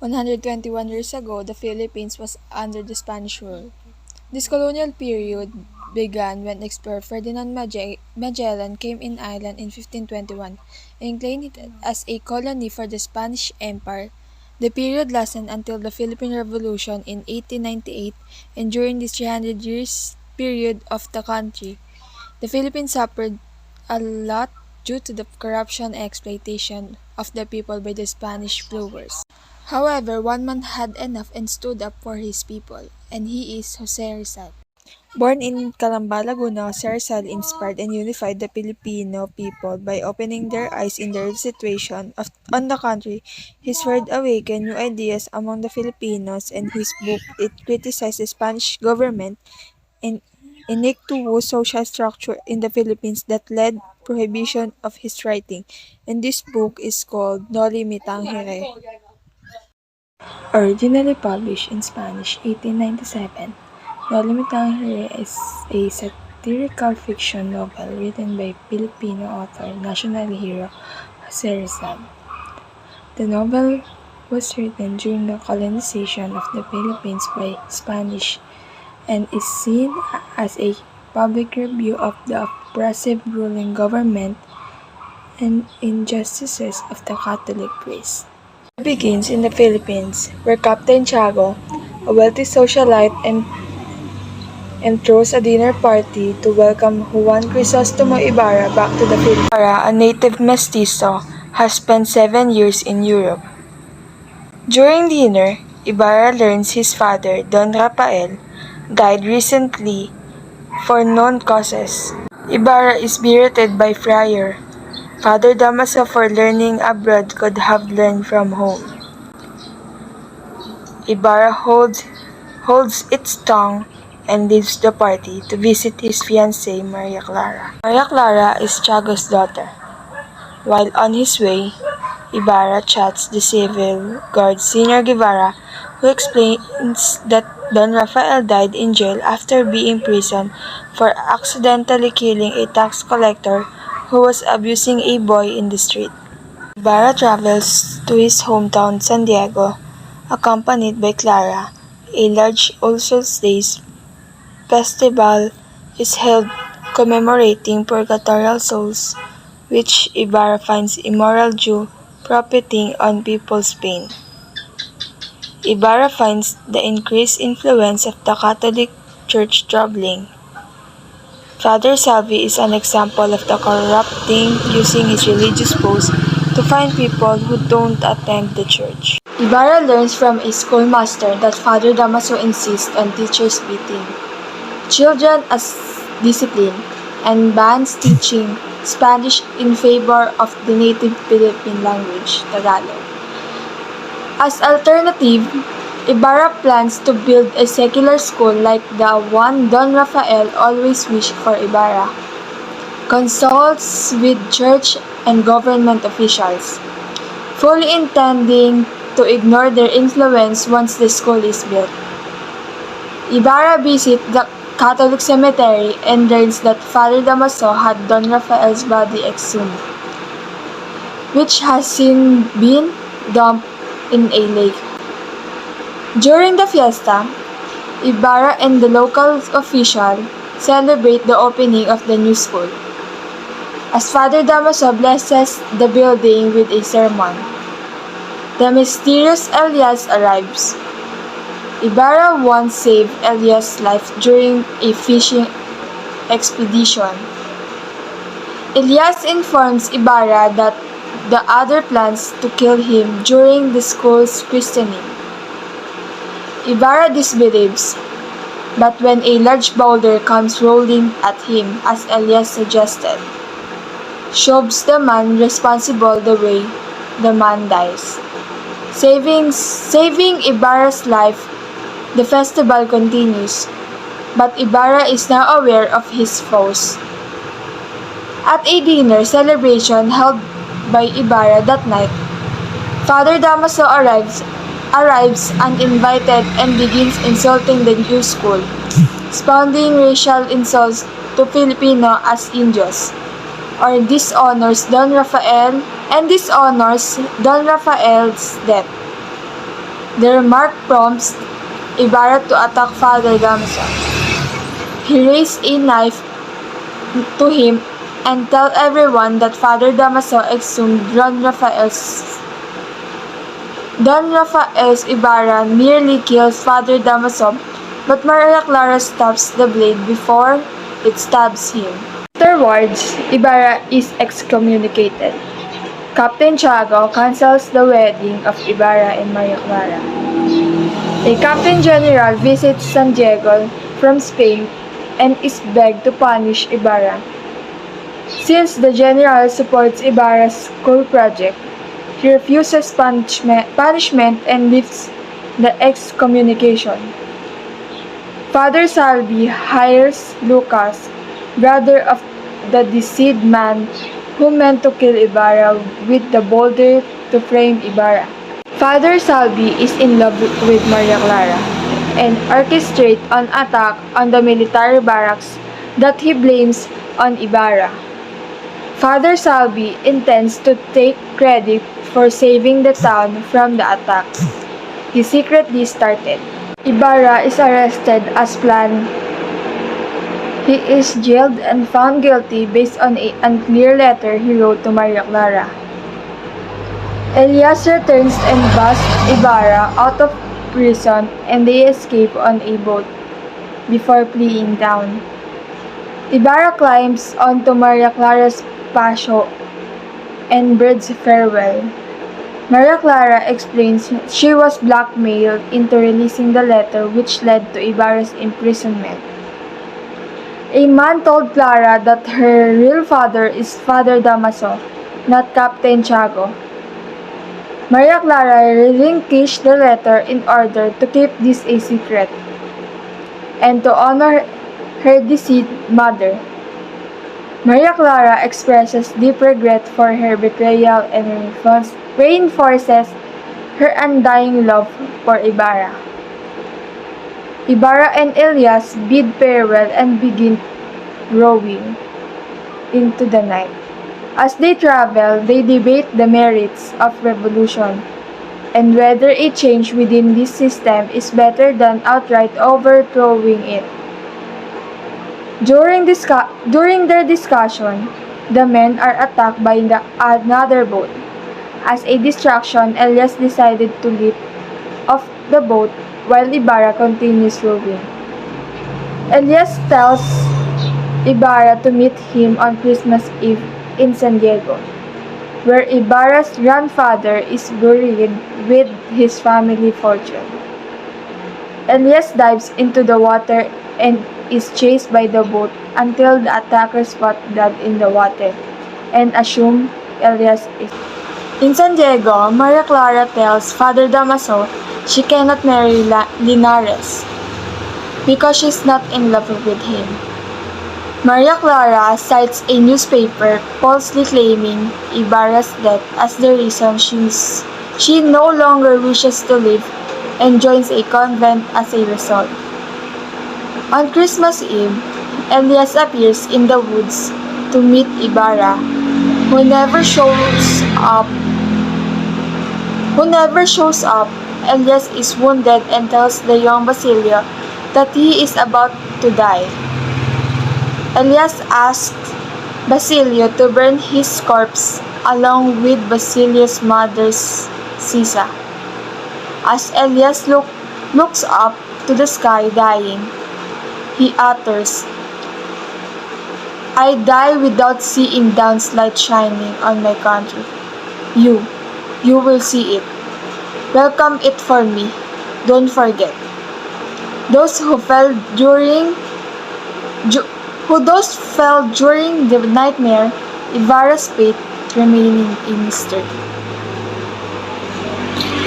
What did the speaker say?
121 years ago, the Philippines was under the Spanish rule. This colonial period began when explorer Ferdinand Magellan came in Ireland in 1521 and claimed it as a colony for the Spanish Empire. The period lasted until the Philippine Revolution in 1898, and during this 300 years period of the country, the Philippines suffered a lot due to the corruption and exploitation of the people by the Spanish rulers. However, one man had enough and stood up for his people, and he is Jose Rizal. Born in Calamba, Laguna, Jose Rizal inspired and unified the Filipino people by opening their eyes in the on the country. His word awakened new ideas among the Filipinos, and his book it criticized the Spanish government and inequitable social structure in the Philippines that led prohibition of his writing. And this book is called Noli Tangere. Originally published in Spanish 1897, Noli Tangere is a satirical fiction novel written by Filipino author, national hero Jose Rizal. The novel was written during the colonization of the Philippines by Spanish and is seen as a public review of the oppressive ruling government and injustices of the Catholic priest. It begins in the Philippines, where Captain Tiago, a wealthy socialite, and throws a dinner party to welcome Juan Crisostomo Ibarra back to the Philippines. Ibarra, a native mestizo, has spent 7 years in Europe. During dinner, Ibarra learns his father, Don Rafael, died recently for known causes. Ibarra is berated by Friar Father Damaso for learning abroad could have learned from home. Ibarra holds its tongue and leaves the party to visit his fiancée Maria Clara. Maria Clara is Tiago's daughter. While on his way, Ibarra chats the civil guard Senior Guevara, who explains that Don Rafael died in jail after being imprisoned for accidentally killing a tax collector who was abusing a boy in the street. Ibarra travels to his hometown San Diego, accompanied by Clara. A large All Souls Days festival is held commemorating purgatorial souls, which Ibarra finds immoral due profiting on people's pain. Ibarra finds the increased influence of the Catholic Church troubling. Father Salvi is an example of the corrupting using his religious post to find people who don't attend the church. Ibarra learns from a schoolmaster that Father Damaso insists on teachers beating children as discipline and bans teaching Spanish in favor of the native Philippine language, Tagalog. As alternative, Ibarra plans to build a secular school like the one Don Rafael always wished for Ibarra. Consults with church and government officials, fully intending to ignore their influence once the school is built. Ibarra visits the Catholic cemetery and learns that Father Damaso had Don Rafael's body exhumed, which has since been dumped in a lake. During the fiesta, Ibarra and the local official celebrate the opening of the new school. As Father Damaso blesses the building with a sermon, the mysterious Elias arrives. Ibarra once saved Elias' life during a fishing expedition. Elias informs Ibarra that the other plans to kill him during the school's christening. Ibarra disbelieves, but when a large boulder comes rolling at him as Elias suggested, shoves the man responsible the way the man dies. Saving Ibarra's life, the festival continues, but Ibarra is now aware of his foes. At a dinner celebration held by Ibarra that night, Father Damaso arrives uninvited and begins insulting the new school, expounding racial insults to Filipino as Indios, or dishonors Don Rafael's death. The remark prompts Ibarra to attack Father Damaso. He raised a knife to him and tell everyone that Father Damaso exhumed Don Rafael's Ibarra nearly kills Father Damaso, but Maria Clara stops the blade before it stabs him. Afterwards, Ibarra is excommunicated. Captain Tiago cancels the wedding of Ibarra and Maria Clara. A Captain General visits San Diego from Spain and is begged to punish Ibarra. Since the General supports Ibarra's school project, he refuses punishment and lifts the excommunication. Father Salvi hires Lucas, brother of the deceased man who meant to kill Ibarra, with the boulder to frame Ibarra. Father Salvi is in love with Maria Clara and orchestrates an attack on the military barracks that he blames on Ibarra. Father Salvi intends to take credit for saving the town from the attack he secretly started. Ibarra is arrested as planned. He is jailed and found guilty based on an unclear letter he wrote to Maria Clara. Elias returns and busts Ibarra out of prison and they escape on a boat before fleeing down. Ibarra climbs onto Maria Clara's patio and bids farewell. Maria Clara explains she was blackmailed into releasing the letter, which led to Ibarra's imprisonment. A man told Clara that her real father is Father Damaso, not Captain Tiago. Maria Clara relinquished the letter in order to keep this a secret and to honor her deceased mother. Maria Clara expresses deep regret for her betrayal and reinforces her undying love for Ibarra. Ibarra and Elias bid farewell and begin rowing into the night. As they travel, they debate the merits of revolution and whether a change within this system is better than outright overthrowing it. During their discussion, the men are attacked by another boat. As a distraction, Elias decided to leap off the boat while Ibarra continues rowing. Elias tells Ibarra to meet him on Christmas Eve in San Diego, where Ibarra's grandfather is buried with his family fortune. Elias dives into the water and is chased by the boat until the attackers spot blood in the water and assume Elias is. In San Diego, Maria Clara tells Father Damaso she cannot marry Linares because she's not in love with him. Maria Clara cites a newspaper falsely claiming Ibarra's death as the reason she no longer wishes to live and joins a convent as a result. On Christmas Eve, Elias appears in the woods to meet Ibarra, who never shows up. Elias is wounded and tells the young Basilio that he is about to die. Elias asks Basilio to burn his corpse along with Basilio's mother Sisa. As Elias looks up to the sky dying, he utters, "I die without seeing dawn's light shining on my country. You will see it. Welcome it for me. Don't forget. Those who fell during the nightmare, Ibarra's fate remaining a mystery."